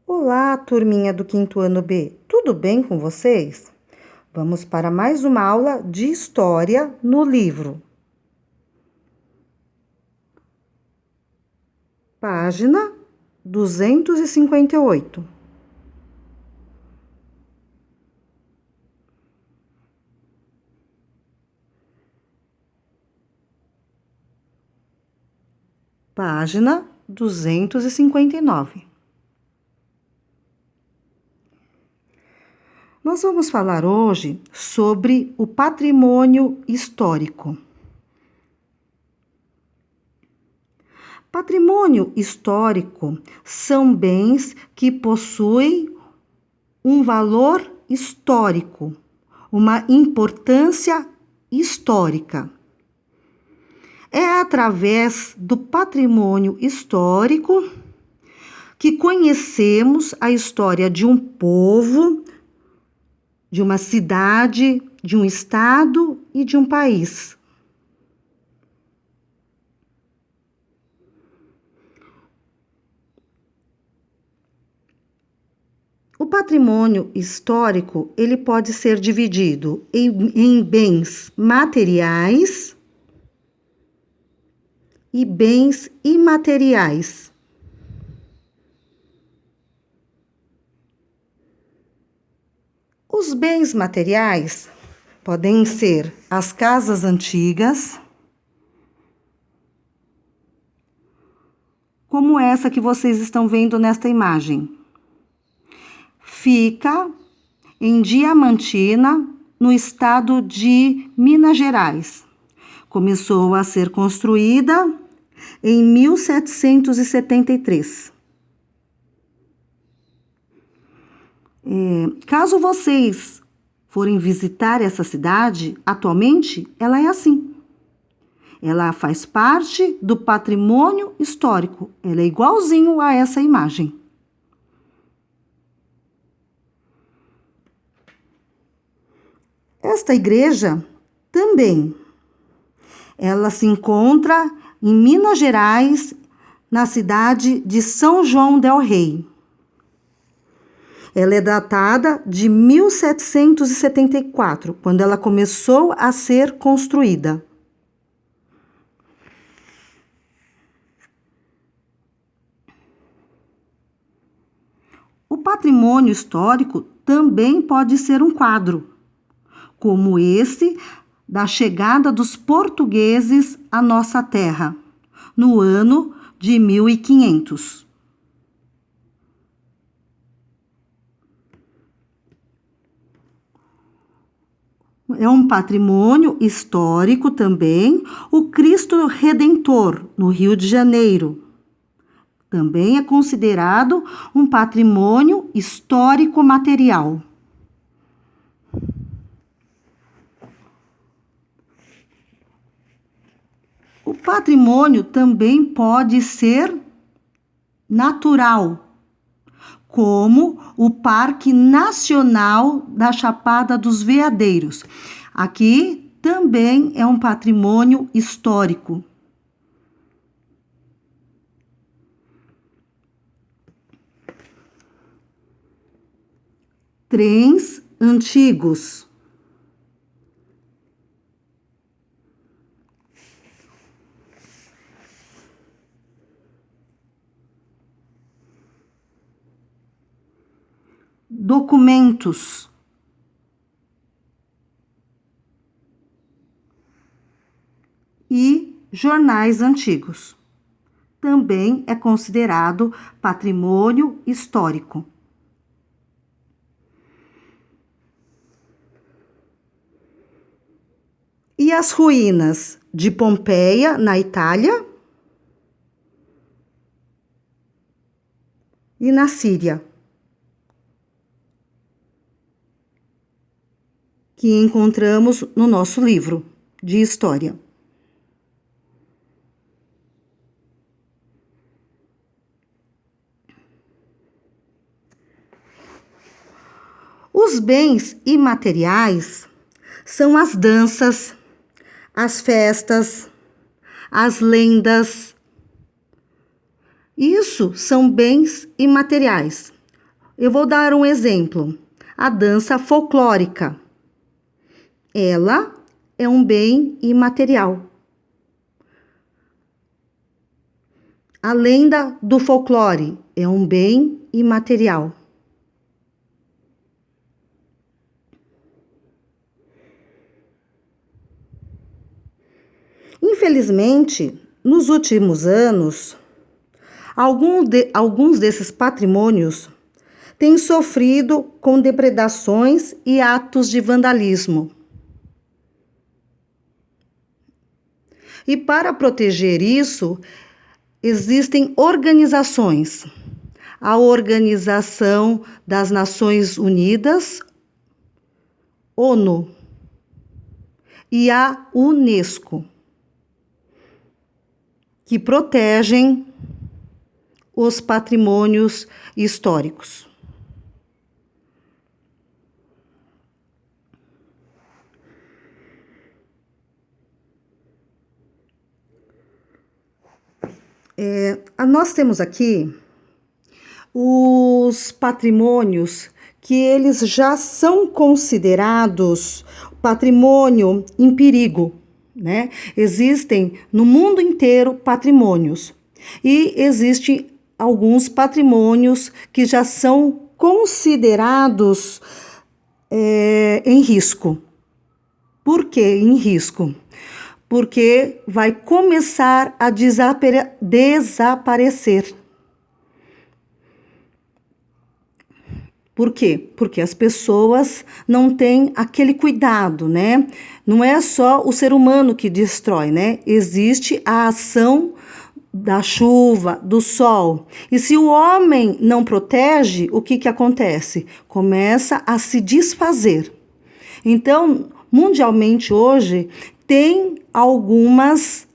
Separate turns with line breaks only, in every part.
Olá, turminha do quinto ano B, tudo bem com vocês? Vamos para mais uma aula de história no livro. Página 258. Página 259. Nós vamos falar hoje sobre o patrimônio histórico. Patrimônio histórico são bens que possuem um valor histórico, uma importância histórica. É através do patrimônio histórico que conhecemos a história de um povo, de uma cidade, de um estado e de um país. O patrimônio histórico, ele pode ser dividido em bens materiais e bens imateriais. Os bens materiais podem ser as casas antigas, como essa que vocês estão vendo nesta imagem. Fica em Diamantina, no estado de Minas Gerais. Começou a ser construída em 1773. Caso vocês forem visitar essa cidade, atualmente ela é assim. Ela faz parte do patrimônio histórico. Ela é igualzinho a essa imagem. Esta igreja também. Ela se encontra em Minas Gerais, na cidade de São João del Rei. Ela é datada de 1774, quando ela começou a ser construída. O patrimônio histórico também pode ser um quadro, como esse da chegada dos portugueses à nossa terra, no ano de 1500. É um patrimônio histórico também o Cristo Redentor, no Rio de Janeiro. Também é considerado um patrimônio histórico material. O patrimônio também pode ser natural, como o Parque Nacional da Chapada dos Veadeiros. Aqui também é um patrimônio histórico. Trens antigos. Documentos. E jornais antigos. Também é considerado patrimônio histórico. E as ruínas de Pompeia, na Itália, e na Síria, que encontramos no nosso livro de história. Os bens imateriais são as danças, as festas, as lendas. Isso são bens imateriais. Eu vou dar um exemplo. A dança folclórica. Ela é um bem imaterial. A lenda do folclore é um bem imaterial. Infelizmente, nos últimos anos, alguns desses patrimônios têm sofrido com depredações e atos de vandalismo. E para proteger isso, existem organizações. A Organização das Nações Unidas, ONU, e a Unesco, que protegem os patrimônios históricos. Nós temos aqui os patrimônios que eles já são considerados patrimônio em perigo, né? Existem no mundo inteiro patrimônios e existem alguns patrimônios que já são considerados em risco. Por que em risco? Porque vai começar a desaparecer. Por quê? Porque as pessoas não têm aquele cuidado, né? Não é só o ser humano que destrói, né? Existe a ação da chuva, do sol. E se o homem não protege, o que acontece? Começa a se desfazer. Então, mundialmente hoje, tem alguns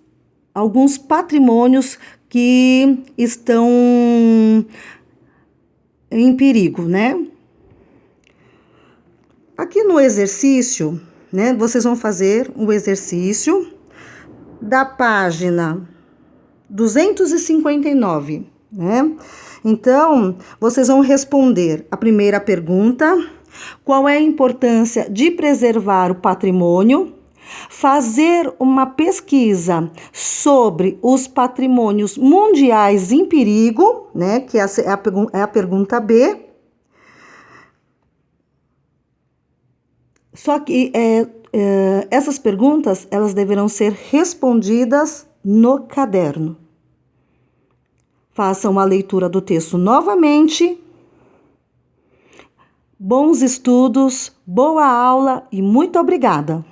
patrimônios que estão em perigo, né? Aqui no exercício, né, vocês vão fazer um exercício da página 259, né? Então, vocês vão responder a primeira pergunta: qual é a importância de preservar o patrimônio? Fazer uma pesquisa sobre os patrimônios mundiais em perigo, né? Que é a pergunta B. Só que essas perguntas, elas deverão ser respondidas no caderno. Façam a leitura do texto novamente. Bons estudos, boa aula e muito obrigada!